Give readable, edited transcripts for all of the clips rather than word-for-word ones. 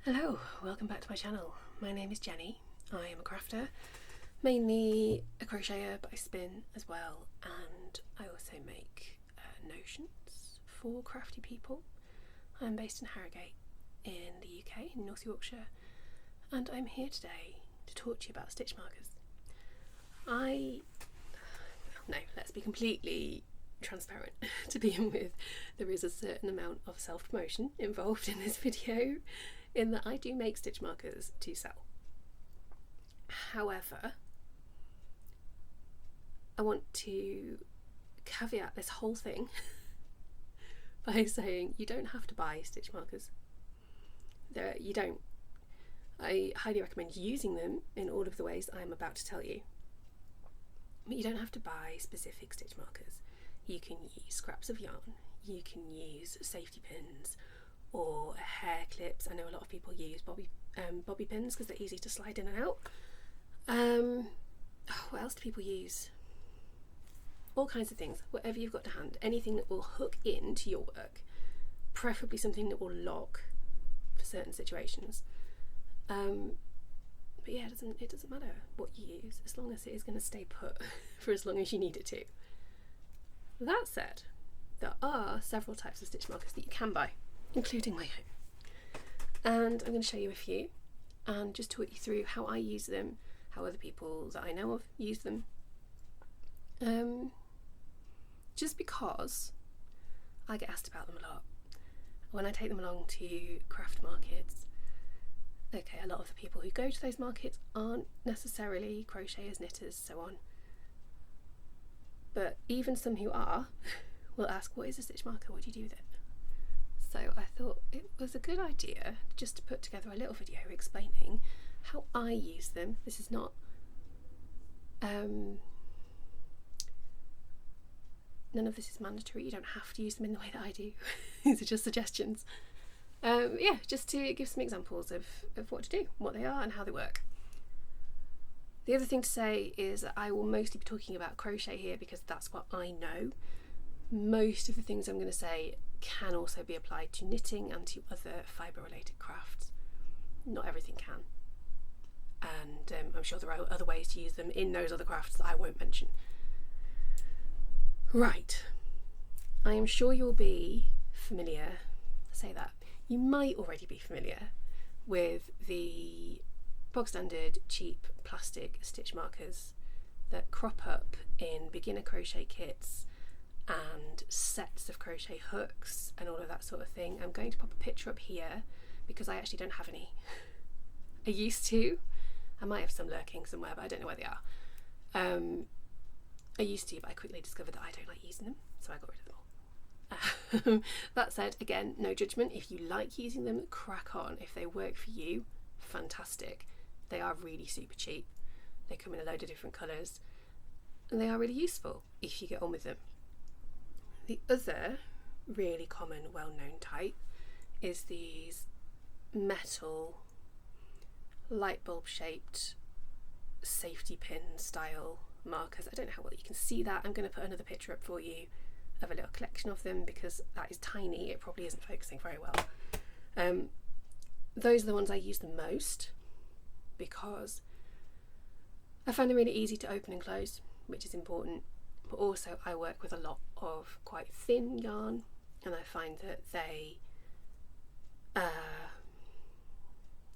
Hello, welcome back to my channel. My name is Jenny. I am a crafter, mainly a crocheter, but I spin as well, and I also make notions for crafty people. I'm based in Harrogate in the UK, in North Yorkshire, and I'm here today to talk to you about stitch markers. Let's be completely transparent to begin with. There is a certain amount of self-promotion involved in this video, in that I do make stitch markers to sell. However, I want to caveat this whole thing by saying you don't have to buy stitch markers. You don't. I highly recommend using them in all of the ways I'm about to tell you. But you don't have to buy specific stitch markers. You can use scraps of yarn, you can use safety pins, or hair clips. I know a lot of people use bobby pins because they're easy to slide in and out. What else do people use? All kinds of things, whatever you've got to hand, anything that will hook into your work, preferably something that will lock for certain situations. But yeah, it doesn't matter what you use as long as it is going to stay put for as long as you need it to. That said, there are several types of stitch markers that you can buy, including my own, and I'm going to show you a few and just talk you through how I use them, how other people that I know of use them, just because I get asked about them a lot when I take them along to craft markets. Okay, a lot of the people who go to those markets aren't necessarily crocheters, knitters, so on, but even some who are will ask, what is a stitch marker, what do you do with it? So I thought it was a good idea just to put together a little video explaining how I use them. This is not none of this is mandatory. You don't have to use them in the way that I do. These are just suggestions. Just to give some examples of what to do, what they are and how they work. The other thing to say is that I will mostly be talking about crochet here because that's what I know. Most of the things I'm going to say can also be applied to knitting and to other fibre related crafts. Not everything can, and I'm sure there are other ways to use them in those other crafts that I won't mention. Right, I am sure you'll be familiar, you might already be familiar with the bog standard cheap plastic stitch markers that crop up in beginner crochet kits and sets of crochet hooks and all of that sort of thing. I'm going to pop a picture up here because I actually don't have any. I used to. I might have some lurking somewhere, but I don't know where they are. I used to, but I quickly discovered that I don't like using them, so I got rid of them all. That said, again, no judgment. If you like using them, crack on. If they work for you, fantastic. They are really super cheap. They come in a load of different colours, and they are really useful if you get on with them. The other really common, well-known type is these metal light bulb shaped safety pin style markers. I don't know how well you can see that. I'm going to put another picture up for you of a little collection of them because that is tiny. It probably isn't focusing very well. Those are the ones I use the most because I find them really easy to open and close, which is important. But also I work with a lot of quite thin yarn, and I find that they you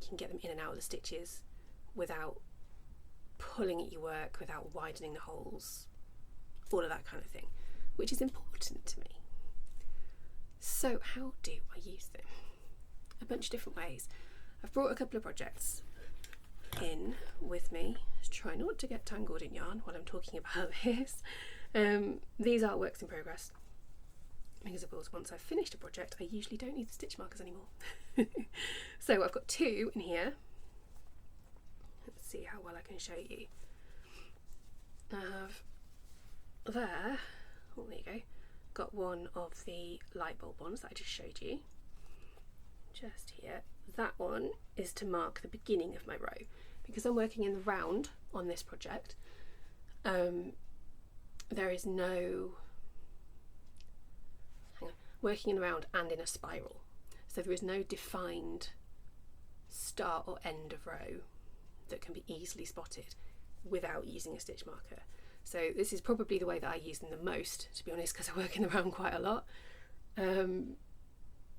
can get them in and out of the stitches without pulling at your work, without widening the holes, all of that kind of thing, which is important to me. So how do I use them? A bunch of different ways. I've brought a couple of projects in with me to try not to get tangled in yarn while I'm talking about this. These are works in progress because of course once I've finished a project I usually don't need the stitch markers anymore. So I've got two in here. Let's see how well I can show you. I have there, oh there you go, got one of the light bulb ones that I just showed you just here. That one is to mark the beginning of my row because I'm working in the round on this project. There is no working in a round and in a spiral, so there is no defined start or end of row that can be easily spotted without using a stitch marker. So this is probably the way that I use them the most, to be honest, because I work in the round quite a lot. And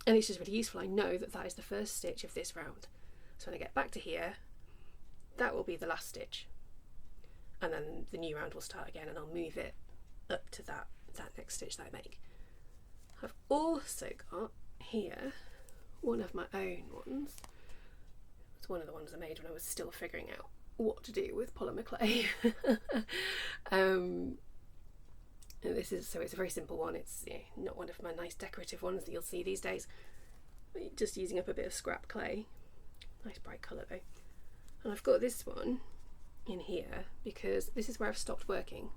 it's just really useful. I know that that is the first stitch of this round. So when I get back to here, that will be the last stitch. And then the new round will start again, and I'll move it up to that next stitch that I make. I've also got here one of my own ones. It's one of the ones I made when I was still figuring out what to do with polymer clay. So it's a very simple one. It's not one of my nice decorative ones that you'll see these days. Just using up a bit of scrap clay. Nice bright colour though. And I've got this one in here because this is where I've stopped working.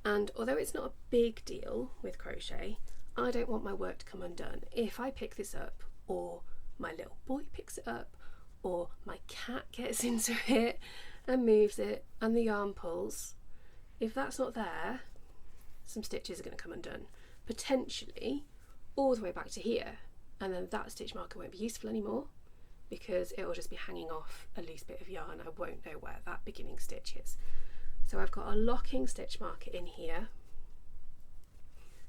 And although it's not a big deal with crochet, I don't want my work to come undone. If I pick this up, or my little boy picks it up, or my cat gets into it and moves it and the yarn pulls, if that's not there, some stitches are going to come undone, potentially all the way back to here, and then that stitch marker won't be useful anymore because it will just be hanging off a loose bit of yarn. I won't know where that beginning stitch is. So I've got a locking stitch marker in here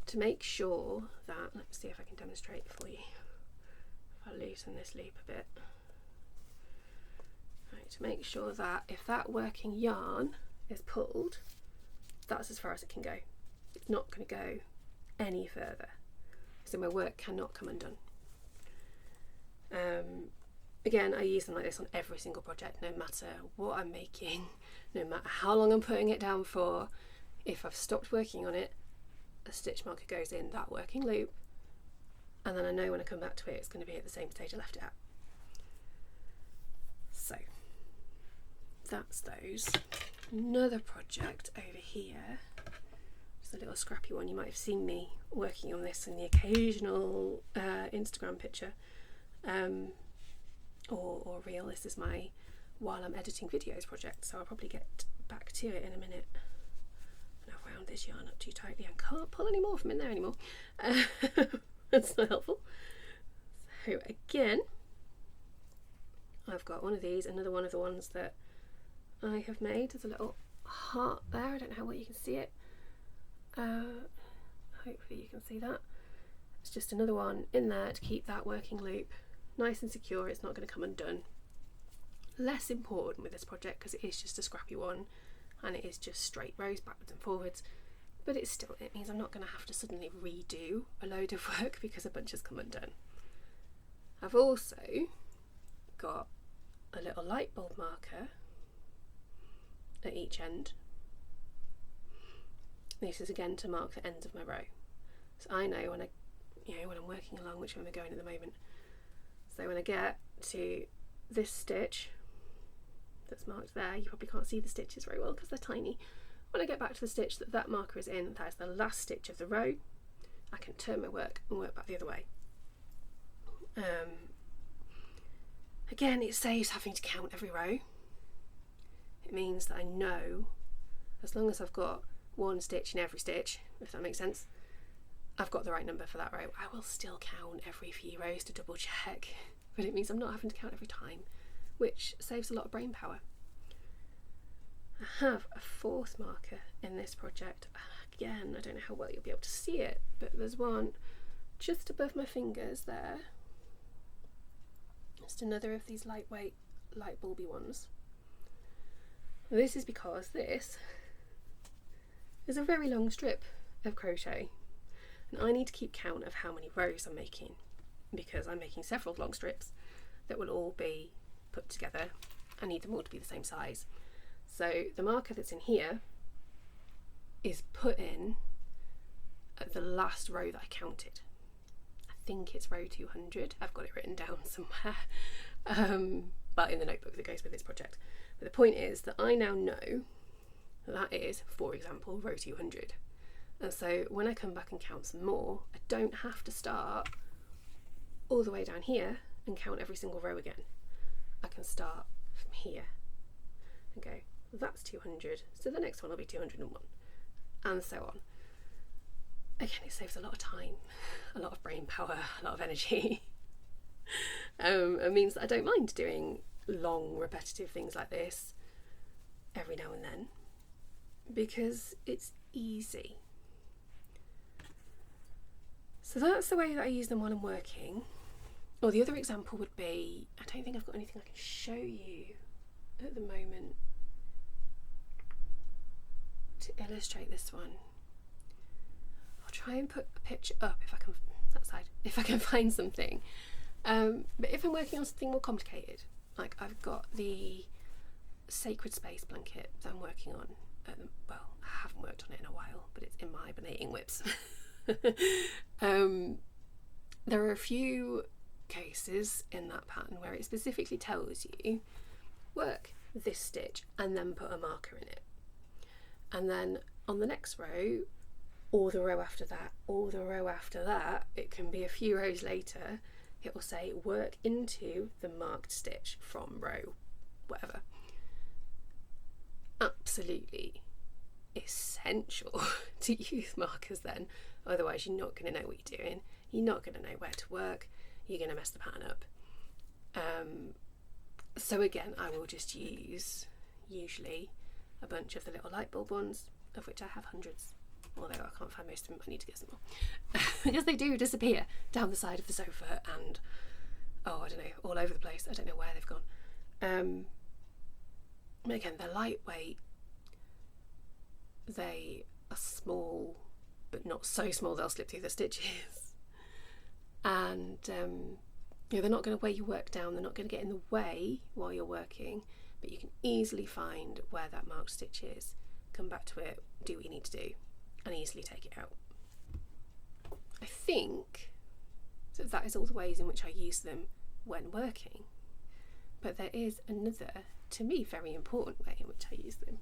to make sure that, let's see if I can demonstrate for you. If I loosen this loop a bit. Right, to make sure that if that working yarn is pulled, that's as far as it can go. It's not going to go any further. So my work cannot come undone. Again, I use them like this on every single project, no matter what I'm making, no matter how long I'm putting it down for. If I've stopped working on it, a stitch marker goes in that working loop, and then I know when I come back to it, it's going to be at the same stage I left it at. So that's those. Another project over here, just a little scrappy one. You might have seen me working on this in the occasional Instagram picture. Or reel. This is my while I'm editing videos project, so I'll probably get back to it in a minute. And I've wound this yarn up too tightly. I can't pull any more from in there anymore. That's not helpful. So again, I've got one of these, another one of the ones that I have made. There's a little heart there. I don't know how well you can see it. Hopefully you can see that. It's just another one in there to keep that working loop nice and secure. It's not going to come undone. Less important with this project because it is just a scrappy one and it is just straight rows backwards and forwards, but it means I'm not going to have to suddenly redo a load of work because a bunch has come undone. I've also got a little light bulb marker at each end. This is again to mark the ends of my row, so I know when I'm working along which one we're going at the moment. So when I get to this stitch that's marked there, you probably can't see the stitches very well because they're tiny. When I get back to the stitch that marker is in, that is the last stitch of the row, I can turn my work and work back the other way. Again, it saves having to count every row. It means that I know, as long as I've got one stitch in every stitch, if that makes sense, I've got the right number for that row. I will still count every few rows to double check, but it means I'm not having to count every time, which saves a lot of brain power. I have a fourth marker in this project. Again, I don't know how well you'll be able to see it, but there's one just above my fingers there. Just another of these lightweight, light bulby ones. This is because this is a very long strip of crochet. And I need to keep count of how many rows I'm making because I'm making several long strips that will all be put together. I need them all to be the same size. So the marker that's in here is put in at the last row that I counted. I think it's row 200. I've got it written down somewhere, but in the notebook that goes with this project. But the point is that I now know that is, for example, row 200. And so when I come back and count some more, I don't have to start all the way down here and count every single row again. I can start from here and go, that's 200, so the next one will be 201, and so on. Again, it saves a lot of time, a lot of brain power, a lot of energy. It means that I don't mind doing long repetitive things like this every now and then because it's easy. So that's the way that I use them while I'm working. Or the other example would be, I don't think I've got anything I can show you at the moment to illustrate this one. I'll try and put a picture up if I can, that side, if I can find something. But if I'm working on something more complicated, like I've got the sacred space blanket that I'm working on. Well, I haven't worked on it in a while, but it's in my hibernating whips. There are a few cases in that pattern where it specifically tells you work this stitch and then put a marker in it, and then on the next row or the row after that or the row after that, it can be a few rows later, it will say work into the marked stitch from row whatever. Absolutely essential to use markers then, otherwise you're not going to know what you're doing, you're not going to know where to work, you're going to mess the pattern up. So again, I will just use usually a bunch of the little light bulb ones, of which I have hundreds, although I can't find most of them. I need to get some more because they do disappear down the side of the sofa and I don't know, all over the place. I don't know where they've gone. Again, they're lightweight, they are small but not so small they'll slip through the stitches, and they're not going to weigh your work down, they're not going to get in the way while you're working, but you can easily find where that marked stitch is, come back to it, do what you need to do, and easily take it out. I think that is all the ways in which I use them when working, but there is another, to me, very important way in which I use them.